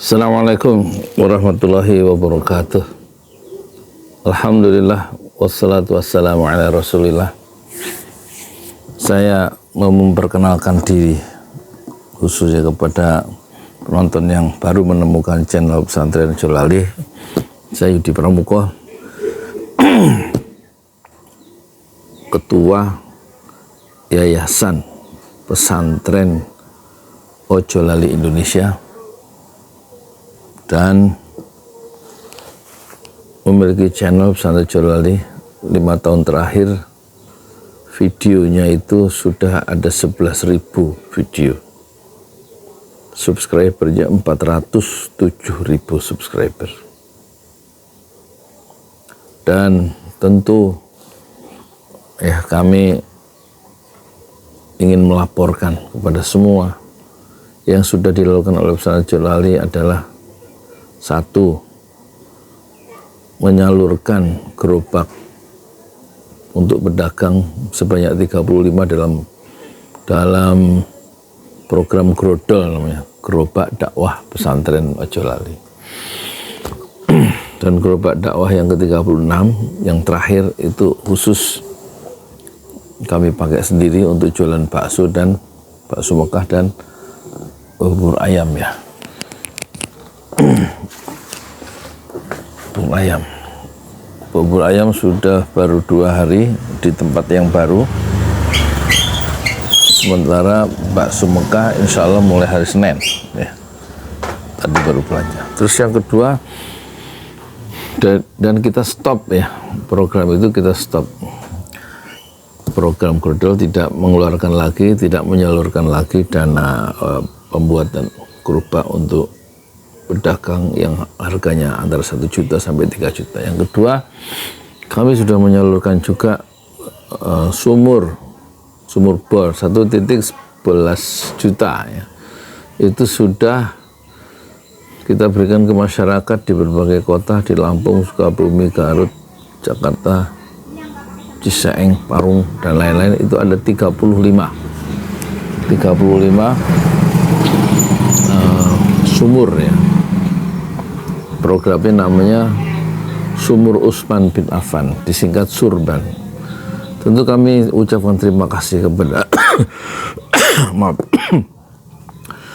Assalamualaikum warahmatullahi wabarakatuh. Alhamdulillah wassalatu wassalamu ala rasulillah. Saya mau memperkenalkan diri khususnya kepada penonton yang baru menemukan channel Pesantren Ojolali. Saya Yudi Pramuko, Ketua Yayasan Pesantren Ojolali Indonesia, dan memiliki channel Pesantren Ojolali 5 tahun terakhir. Videonya itu sudah ada 11.000 video. Subscribernya 407.000 subscriber. Dan tentu kami ingin melaporkan kepada semua yang sudah dilakukan oleh Pesantren Ojolali adalah: 1. Menyalurkan gerobak untuk pedagang sebanyak 35 dalam program Grodol, namanya gerobak dakwah Pesantren Ojolali. Dan gerobak dakwah yang ke-36 yang terakhir itu khusus kami pakai sendiri untuk jualan bakso dan bakso Mekah dan bubur ayam ya. Bubur ayam sudah baru 2 hari di tempat yang baru. Sementara bakso Mekah insya Allah mulai hari Senin ya. Tadi baru belanja. Terus yang kedua, dan kita stop ya, program itu kita stop. Program Grodol tidak mengeluarkan lagi, tidak menyalurkan lagi dana pembuatan gerobak untuk pedagang yang harganya antara 1 juta sampai 3 juta. Yang kedua, kami sudah menyalurkan juga sumur bor 1.11 juta ya. Itu sudah kita berikan ke masyarakat di berbagai kota, di Lampung, Sukabumi, Garut, Jakarta, Cisaeng, Parung, dan lain-lain. Itu ada 35 sumur ya. Programnya namanya Sumur Utsman bin Affan, disingkat Surban. Tentu kami ucapkan terima kasih kepada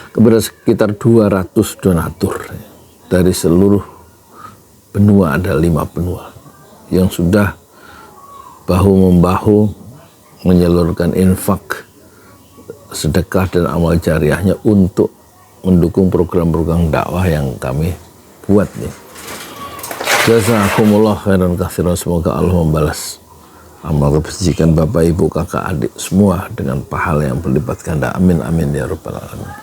kepada sekitar 200 donatur dari seluruh benua. Ada 5 benua yang sudah bahu-membahu menyalurkan infak, sedekah dan amal jariahnya untuk mendukung program-program dakwah yang kami buat nih. Jazakumullah khairan katsiran. Semoga Allah membalas amal kebajikan Bapak, Ibu, kakak, adik semua dengan pahala yang berlipat ganda. Amin amin ya rabbal alamin.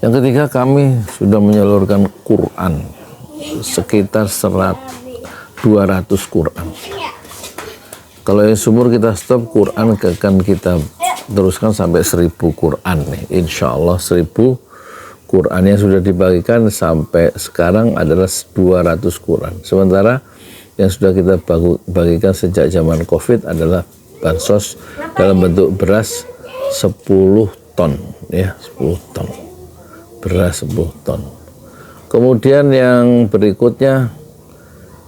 Yang ketiga, kami sudah menyalurkan Quran sekitar 200 Quran. Kalau yang sumur kita stop, Quran akan kita teruskan sampai 1000 Quran nih. Insya Allah 1000 Quran yang sudah dibagikan sampai sekarang adalah 200 Quran. Sementara yang sudah kita bagikan sejak zaman COVID adalah bansos dalam bentuk beras 10 ton ya, 10 ton. Beras 10 ton. Kemudian yang berikutnya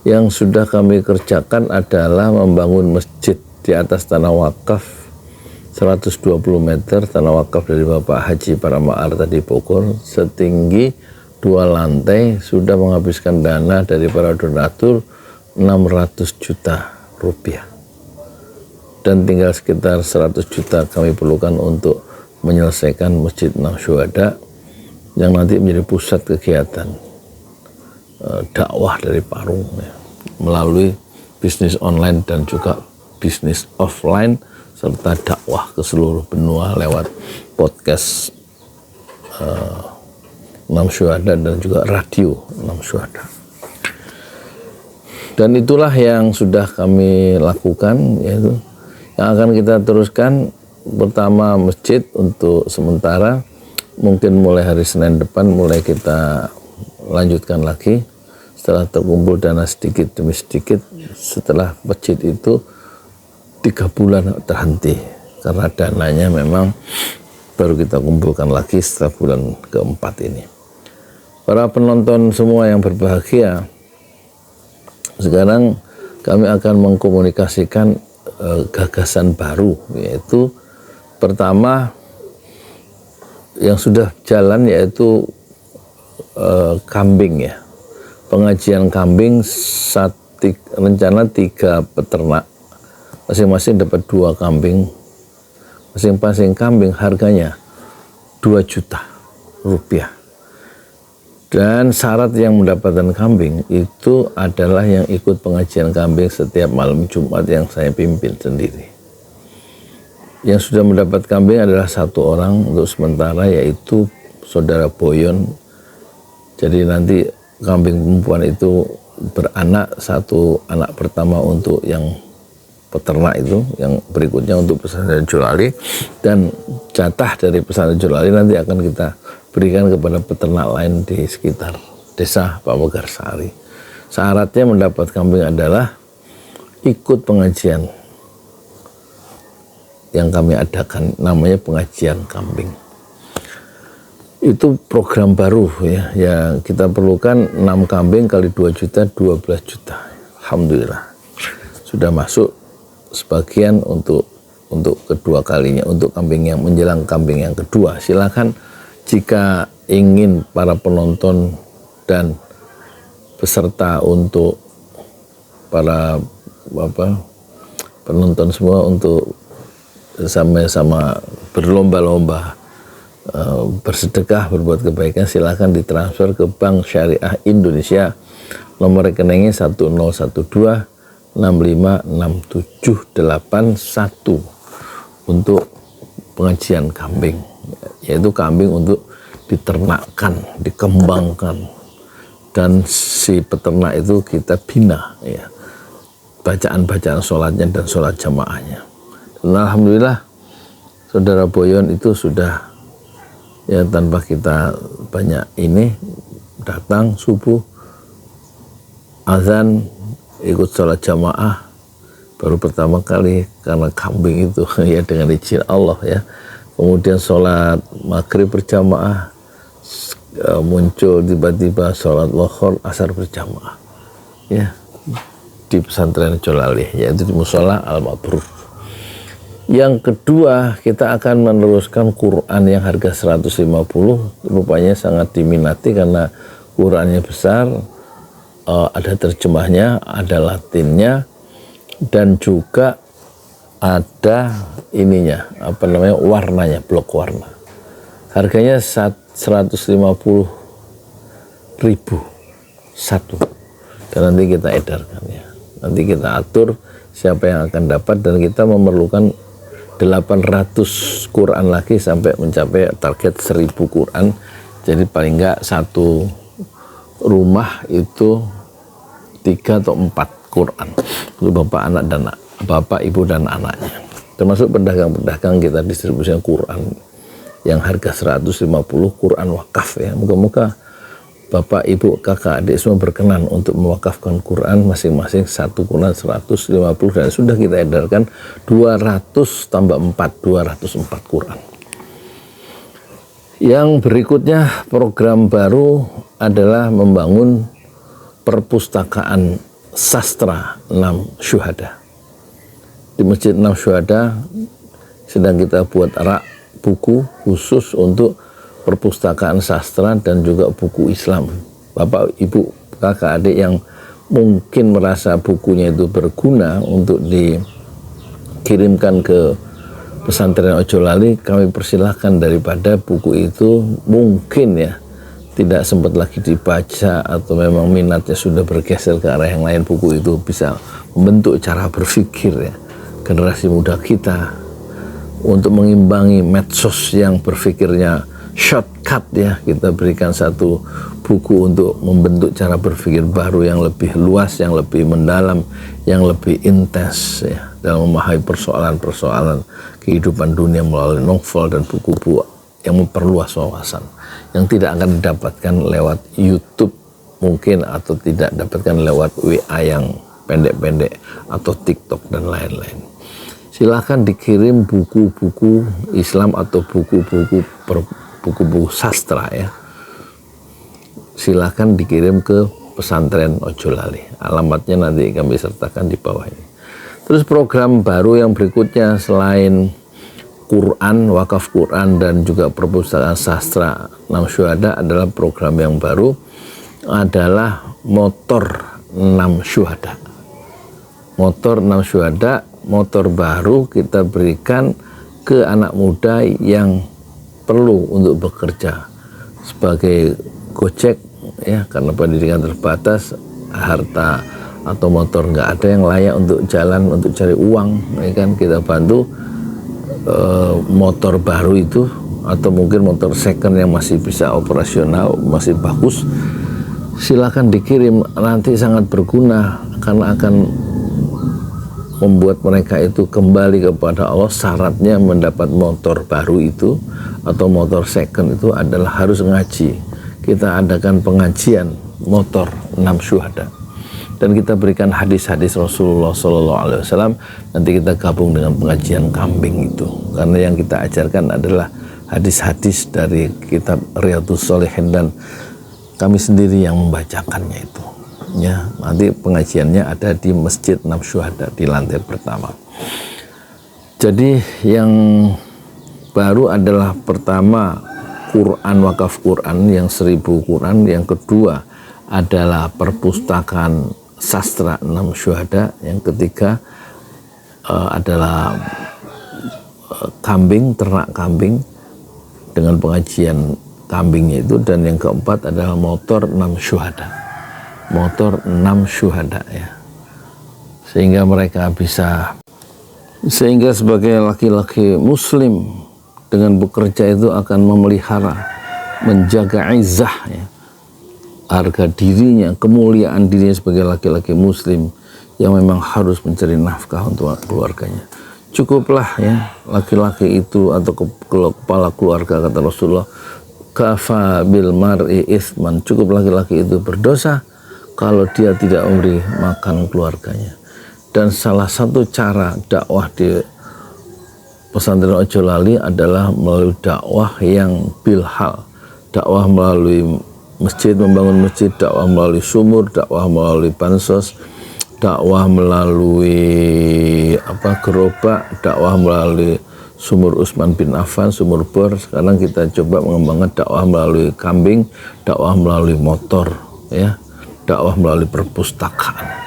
yang sudah kami kerjakan adalah membangun masjid di atas tanah wakaf 120 meter, tanah wakaf dari Bapak Haji Parama'ar tadi Bogor, setinggi 2 lantai, sudah menghabiskan dana dari para donatur 600 juta rupiah. Dan tinggal sekitar 100 juta kami perlukan untuk menyelesaikan Masjid Enam Syuhada yang nanti menjadi pusat kegiatan dakwah dari Parung ya, melalui bisnis online dan juga bisnis offline, serta dakwah ke seluruh benua lewat podcast Enam Syuhada dan juga radio Enam Syuhada. Dan itulah yang sudah kami lakukan, yaitu yang akan kita teruskan. Pertama, masjid untuk sementara, mungkin mulai hari Senin depan mulai kita lanjutkan lagi setelah terkumpul dana sedikit demi sedikit. Setelah masjid itu 3 bulan terhenti karena dananya memang baru kita kumpulkan lagi setelah bulan keempat ini. Para penonton semua yang berbahagia, sekarang kami akan mengkomunikasikan gagasan baru, yaitu pertama yang sudah jalan yaitu kambing ya. Pengajian kambing rencana 3 peternak, masing-masing dapat 2 kambing, masing-masing kambing harganya 2 juta rupiah. Dan syarat yang mendapatkan kambing itu adalah yang ikut pengajian kambing setiap malam Jumat yang saya pimpin sendiri. Yang sudah mendapat kambing adalah 1 orang untuk sementara, yaitu saudara Boyon. Jadi nanti kambing perempuan itu beranak, 1 anak pertama untuk yang peternak itu, yang berikutnya untuk pesantren Jolali, dan jatah dari pesantren Jolali nanti akan kita berikan kepada peternak lain di sekitar desa Pak Megarsari. Syaratnya mendapat kambing adalah ikut pengajian yang kami adakan, namanya pengajian kambing. Itu program baru ya, yang kita perlukan 6 kambing kali 2 juta, 12 juta. Alhamdulillah sudah masuk sebagian untuk kedua kalinya, untuk kambing yang menjelang kambing yang kedua. Silakan jika ingin para penonton dan peserta, untuk para penonton semua untuk sama-sama berlomba-lomba bersedekah, berbuat kebaikan, silakan ditransfer ke Bank Syariah Indonesia, nomor rekeningnya 1012656781 untuk pengajian kambing, yaitu kambing untuk diternakkan, dikembangkan, dan si peternak itu kita bina ya, bacaan-bacaan sholatnya dan sholat jamaahnya. Dan alhamdulillah saudara Boyon itu sudah ya, tanpa kita banyak ini, datang subuh, azan, ikut sholat jamaah baru pertama kali karena kambing itu ya, dengan izin Allah ya. Kemudian sholat maghrib berjamaah, muncul tiba-tiba sholat lohor asar berjamaah ya di pesantren Jolali, yaitu di Musola Al-Mabrur. Yang kedua, kita akan meneruskan Quran yang harga 150, rupanya sangat diminati karena Qurannya besar, ada terjemahnya, ada latinnya, dan juga ada ininya, warnanya, blok warna. Harganya 150.000 satu, dan nanti kita edarkan ya. Nanti kita atur siapa yang akan dapat, dan kita memerlukan 800 Quran lagi sampai mencapai target 1000 Quran. Jadi paling enggak satu rumah itu 3 atau 4 Quran untuk bapak, ibu dan anaknya. Termasuk pedagang-pedagang kita distribusikan Quran yang harga 150, Quran wakaf ya. Moga-moga bapak, ibu, kakak, adik semua berkenan untuk mewakafkan Quran masing-masing 1 Quran 150, dan sudah kita edarkan 200 tambah 4, 204 Quran. Yang berikutnya, program baru adalah membangun perpustakaan sastra 6 Syuhada. Di Masjid 6 Syuhada sedang kita buat buku khusus untuk perpustakaan sastra dan juga buku Islam. Bapak, ibu, kakak, adik yang mungkin merasa bukunya itu berguna untuk dikirimkan ke pesantren Ojolali, kami persilahkan. Daripada buku itu mungkin ya tidak sempat lagi dibaca atau memang minatnya sudah bergeser ke arah yang lain, buku itu bisa membentuk cara berpikir ya generasi muda kita untuk mengimbangi medsos yang berpikirnya shortcut ya. Kita berikan satu buku untuk membentuk cara berpikir baru yang lebih luas, yang lebih mendalam, yang lebih intens ya, dalam memahami persoalan-persoalan kehidupan dunia melalui novel dan buku-buku yang memperluas wawasan, yang tidak akan didapatkan lewat YouTube mungkin, atau tidak dapatkan lewat WA yang pendek-pendek atau TikTok dan lain-lain. Silahkan dikirim buku-buku Islam atau buku-buku sastra ya. silakan dikirim ke pesantren Ojo Lali. Alamatnya nanti kami sertakan di bawah ini. Terus program baru yang berikutnya selain Quran, wakaf Quran dan juga perpustakaan sastra 6 Syuhada adalah program yang baru adalah motor 6 Syuhada. Motor 6 Syuhada, motor baru kita berikan ke anak muda yang perlu untuk bekerja sebagai Gojek ya, karena pendidikan terbatas, harta atau motor nggak ada yang layak untuk jalan untuk cari uang ya kan, kita bantu motor baru itu atau mungkin motor second yang masih bisa operasional, masih bagus, silakan dikirim, nanti sangat berguna karena akan membuat mereka itu kembali kepada Allah. Syaratnya mendapat motor baru itu atau motor second itu adalah harus ngaji. Kita adakan pengajian motor 6 Syuhada dan kita berikan hadis-hadis Rasulullah SAW. Nanti kita gabung dengan pengajian kambing itu, karena yang kita ajarkan adalah hadis-hadis dari kitab Riyadhus Shalihin dan kami sendiri yang membacakannya itu ya. Nanti pengajiannya ada di Masjid 6 Syuhada di lantai pertama. Jadi yang baru adalah pertama Quran, wakaf Quran yang 1000 Quran. Yang kedua adalah perpustakaan sastra 6 Syuhada. Yang ketiga adalah kambing, ternak kambing dengan pengajian kambingnya itu. Dan yang keempat adalah motor 6 Syuhada. Motor 6 Syuhada ya. Sehingga mereka bisa, sehingga sebagai laki-laki muslim dengan bekerja itu akan memelihara, menjaga izzah ya, harga dirinya, kemuliaan dirinya sebagai laki-laki muslim yang memang harus mencari nafkah untuk keluarganya. Cukuplah ya laki-laki itu atau kepala keluarga, kata Rasulullah, kafa bil mar'i itsman, cukup laki-laki itu berdosa kalau dia tidak memberi makan keluarganya. Dan salah satu cara dakwah di pesantren Ojo Lali adalah melalui dakwah yang bilhal, dakwah melalui masjid, membangun masjid, dakwah melalui sumur, dakwah melalui bansos, dakwah melalui gerobak, dakwah melalui sumur Utsman bin Affan, sumur bor. Sekarang kita coba mengembangkan dakwah melalui kambing, dakwah melalui motor ya, dakwah melalui perpustakaan.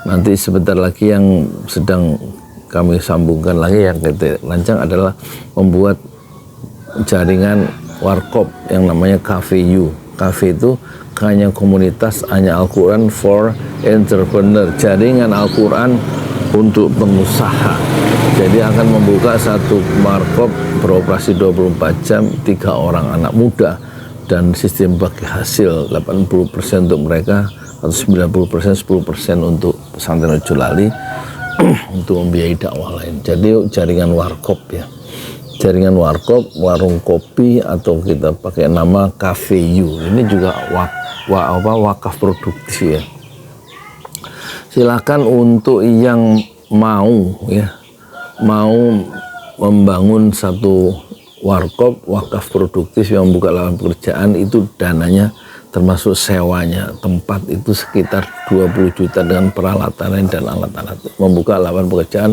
Nanti sebentar lagi yang sedang kami sambungkan lagi, yang kita rancang adalah membuat jaringan warkop yang namanya Cafe U. Cafe itu hanya komunitas, hanya Al-Quran for entrepreneur, jaringan Al-Quran untuk pengusaha. Jadi akan membuka satu warkop beroperasi 24 jam, 3 orang anak muda, dan sistem bagi hasil 80% untuk mereka atau 90%, 10% untuk pesantren Ojo Lali untuk membiayai dakwah lain. Jadi jaringan warkop ya, jaringan warkop, warung kopi, atau kita pakai nama Cafe U. Ini juga wakaf produktif ya. Silakan untuk yang mau ya, mau membangun satu warkop wakaf produktif yang membuka lapangan pekerjaan, itu dananya termasuk sewanya tempat itu sekitar 20 juta dengan peralatan dan alat-alat, membuka lapangan pekerjaan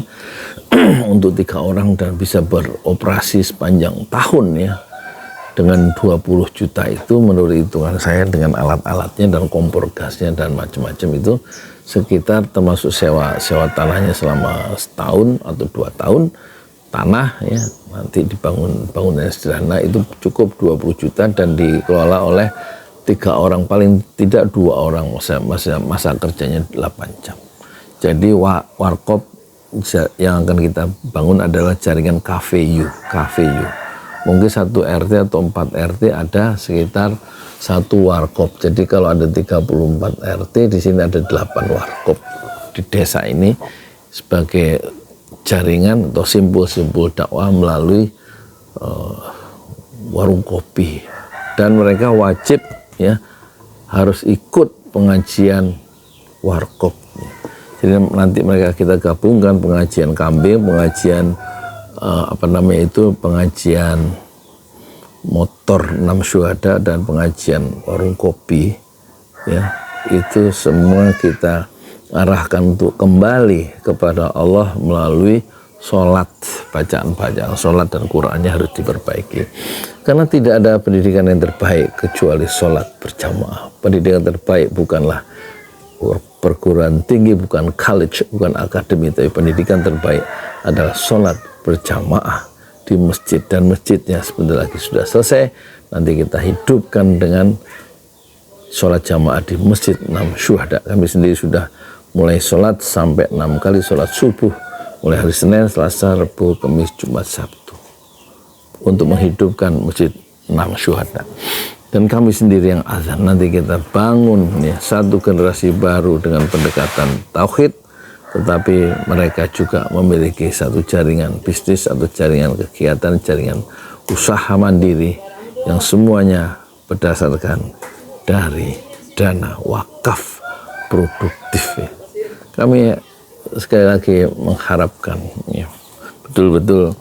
untuk 3 orang dan bisa beroperasi sepanjang tahun ya. Dengan 20 juta itu menurut hitungan saya dengan alat-alatnya dan kompor gasnya dan macam-macam itu sekitar, termasuk sewa tanahnya selama setahun atau 2 tahun tanah ya, nanti dibangun bangunan sederhana itu cukup 20 juta dan dikelola oleh 3 orang, paling tidak 2 orang, masa kerjanya 8 jam. Jadi warkop yang akan kita bangun adalah jaringan Cafe U. Mungkin 1 RT atau 4 RT ada sekitar 1 warkop. Jadi kalau ada 34 RT, di sini ada 8 warkop di desa ini sebagai jaringan atau simpul-simpul dakwah melalui warung kopi. Dan mereka wajib ya harus ikut pengajian warkop. Jadi nanti mereka kita gabungkan pengajian kambing, pengajian pengajian motor 6 syuhada dan pengajian warung kopi, ya, itu semua kita arahkan untuk kembali kepada Allah melalui sholat, bacaan sholat dan Qur'annya harus diperbaiki. Karena tidak ada pendidikan yang terbaik kecuali sholat berjamaah. Pendidikan terbaik bukanlah perguruan tinggi, bukan college, bukan akademi, tapi pendidikan terbaik adalah sholat berjamaah di masjid, dan masjidnya sebentar lagi sudah selesai. Nanti kita hidupkan dengan sholat jamaah di masjid 6 syuhada. Kami sendiri sudah mulai sholat sampai 6 kali sholat subuh, mulai hari Senin, Selasa, Rabu, Kamis, Jumat, Sabtu, untuk menghidupkan masjid 6 syuhada. Dan kami sendiri yang azan. Nanti kita bangun ya, satu generasi baru dengan pendekatan tauhid, tetapi mereka juga memiliki satu jaringan bisnis atau jaringan kegiatan, jaringan usaha mandiri yang semuanya berdasarkan dari dana wakaf produktif ya. Kami sekali lagi mengharapkan ya, betul-betul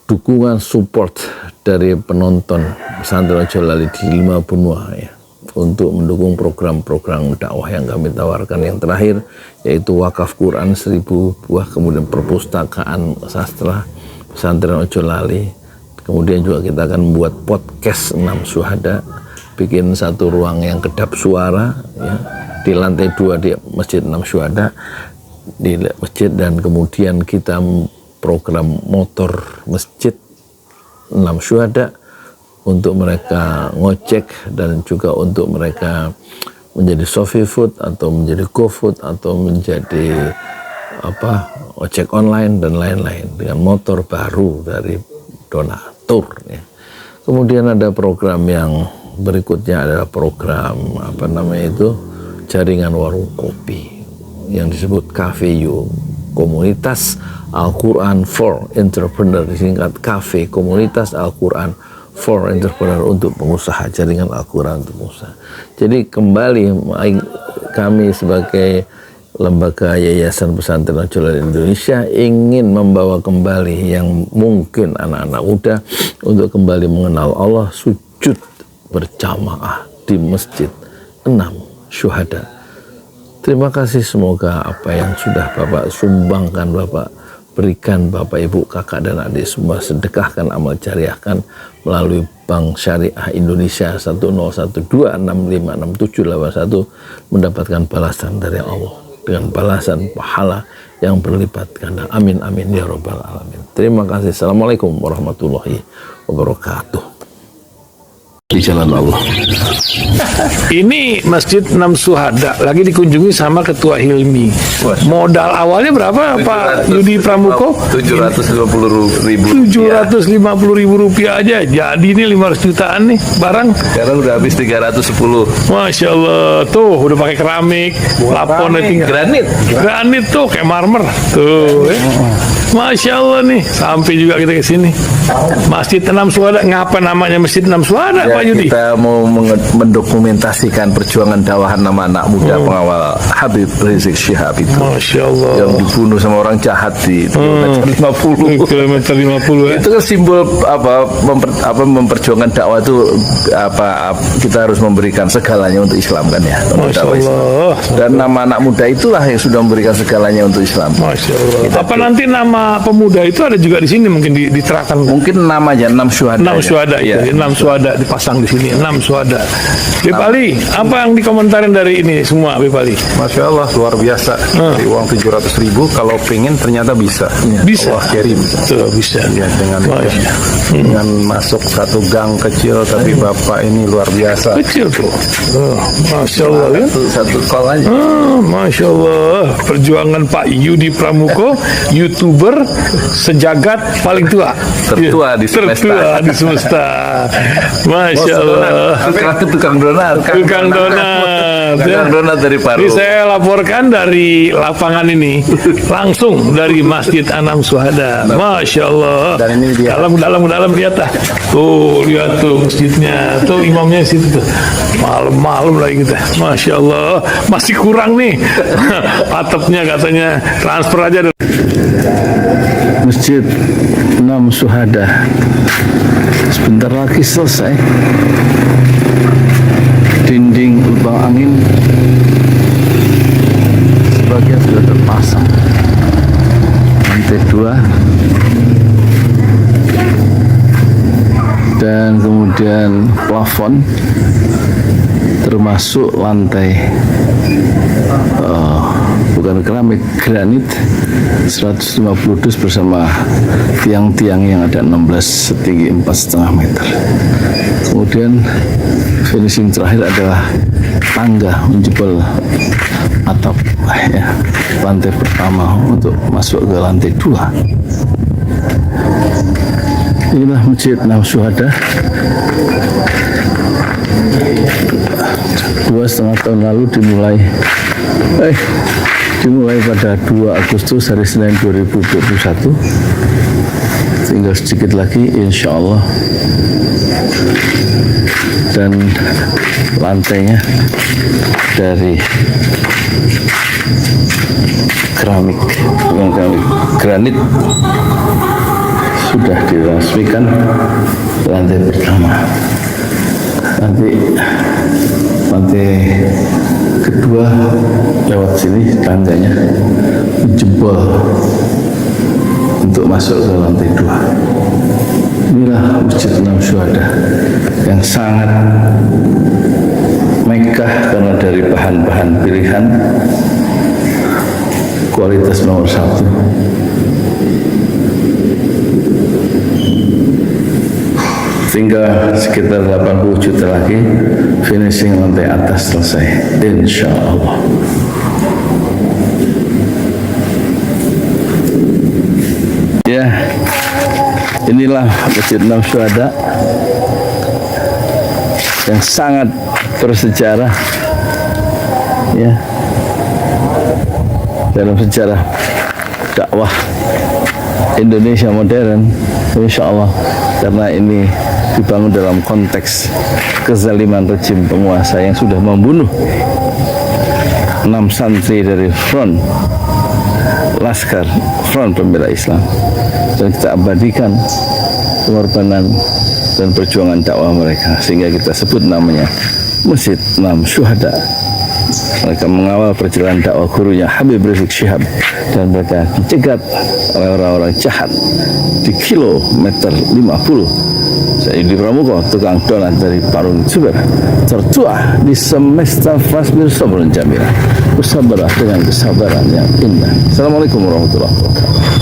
dukungan support dari penonton pesantren Ojo Lali di 5 benua ya, untuk mendukung program-program dakwah yang kami tawarkan. Yang terakhir yaitu wakaf Quran 1000 buah, kemudian perpustakaan sastra pesantren Ojo Lali. Kemudian juga kita akan membuat podcast 6 syuhada, bikin satu ruang yang kedap suara ya, di lantai 2 di masjid 6 syuhada di masjid, dan kemudian kita program motor masjid 6 syuhada untuk mereka ngocek dan juga untuk mereka menjadi Sofi Food atau menjadi GoFood atau menjadi ojek online dan lain-lain dengan motor baru dari donatur ya. Kemudian ada program yang berikutnya adalah program jaringan warung kopi yang disebut Cafe You, komunitas Al-Quran for Entrepreneur, disingkat Cafe, komunitas Al-Quran for Entrepreneur, untuk pengusaha, jaringan Al-Quran untuk pengusaha. Jadi kembali kami sebagai lembaga Yayasan Pesantren Ojo Lali Indonesia ingin membawa kembali yang mungkin anak-anak muda untuk kembali mengenal Allah, sujud berjamaah di masjid 6 syuhada. Terima kasih, semoga apa yang sudah Bapak sumbangkan, Bapak berikan, Bapak, Ibu, kakak dan adik semua, sedekahkan, amal jariahkan melalui Bank Syariah Indonesia 10126566781, mendapatkan balasan dari Allah dengan balasan pahala yang berlipat ganda. Amin amin ya rabbal alamin. Terima kasih. Assalamualaikum warahmatullahi wabarakatuh. Di jalan Allah. Ini Masjid 6 Syuhada lagi dikunjungi sama Ketua Hilmi. Modal awalnya berapa Pak Yudi Pramuko? 750.000. 750.000 rupiah aja. Jadi ini 500 jutaan nih barang. Sekarang udah habis 310. Masya Allah, tuh udah pakai keramik, plafonnya tinggal granit tuh kayak marmer tuh. Masya Allah nih, sampai juga kita ke sini. Masjid 6 Syuhada. Ngapa namanya Masjid 6 Syuhada, Pak Yudi? Kita mau mendokumentasikan perjuangan dakwahan nama anak muda pengawal Habib Rizik Syihab itu. Masya Allah. Yang dibunuh sama orang jahat di kilometer 50 ya. Itu kan simbol memperjuangkan dakwah itu kita harus memberikan segalanya untuk Islam kan ya. Masya Allah. Dan nama anak muda itulah yang sudah memberikan segalanya untuk Islam. Masya Allah. Apa nanti nama pemuda itu ada juga di sini, mungkin diterangkan? Mungkin namanya 6 syuhada. 6 syuhada itu, ya. 6 syuhada dipasang di sini, 6 syuhada. Bip Ali, apa yang dikomentarin dari ini semua, Bip Ali? Masya Allah, luar biasa. Dari uang 700.000, kalau pengen ternyata bisa. Bisa. Allah kirim. Tuh, bisa. Ya, dengan masuk satu gang kecil, tapi Bapak ini luar biasa. Kecil tuh. Masya Allah ya. Satu call aja. Masya Allah. Perjuangan Pak Yudi Pramuko, YouTuber sejagat paling tua. Tertua di semesta. Tertua di semesta. Masya Allah. Tukang donat. Tukang donat. Tukang donat dari Paru. Ini saya laporkan dari lapangan ini, langsung dari Masjid 6 Syuhada. Masya Allah. Dan ini dia. Dalam lihat dah. Tuh, lihat tuh masjidnya. Tuh imamnya di situ tuh. Malam-malam lagi kita. Masya Allah. Masih kurang nih. Atapnya katanya transfer aja. Masjid 6 Syuhada Sebentar lagi selesai. Dinding lubang angin sebagian sudah terpasang. Lantai 2 dan kemudian plafon termasuk lantai bukan keramik, granit 150 dus bersama tiang-tiang yang ada 16 setinggi 4,5 meter. Kemudian finishing terakhir adalah tangga menjebol atap ya, lantai pertama untuk masuk ke lantai 2. Inilah Masjid Enam Syuhada. 2,5 tahun lalu dimulai pada 2 Agustus hari Senin 2021. Tinggal sedikit lagi insya Allah, dan lantainya dari keramik, bukan keramik, granit sudah diresmikan lantai pertama. Nanti lantai kedua lewat sini tangganya jebol untuk masuk ke lantai 2. Inilah Masjid Enam Syuhada yang sangat megah karena dari bahan-bahan pilihan kualitas nomor 1. Tinggal sekitar 80 juta lagi finishing lantai atas selesai insya Allah. Ya, inilah Masjid Enam Syuhada yang sangat bersejarah ya dalam sejarah dakwah Indonesia modern insya Allah, karena ini dibangun dalam konteks kezaliman rejim penguasa yang sudah membunuh 6 santri dari front Laskar Front Pembela Islam, dan kita abadikan pengorbanan dan perjuangan dakwah mereka sehingga kita sebut namanya Masjid Enam Syuhada. Mereka mengawal perjalanan dakwah gurunya Habib Rizik Syihab, dan mereka dicegat oleh orang-orang jahat di kilometer 50. Saya Yudi Pramuko, tukang donat dari Parung Suber, tertua di semesta Fasbir Sabrun Jamila, bersabarlah dengan kesabaran yang indah. Assalamualaikum warahmatullahi wabarakatuh.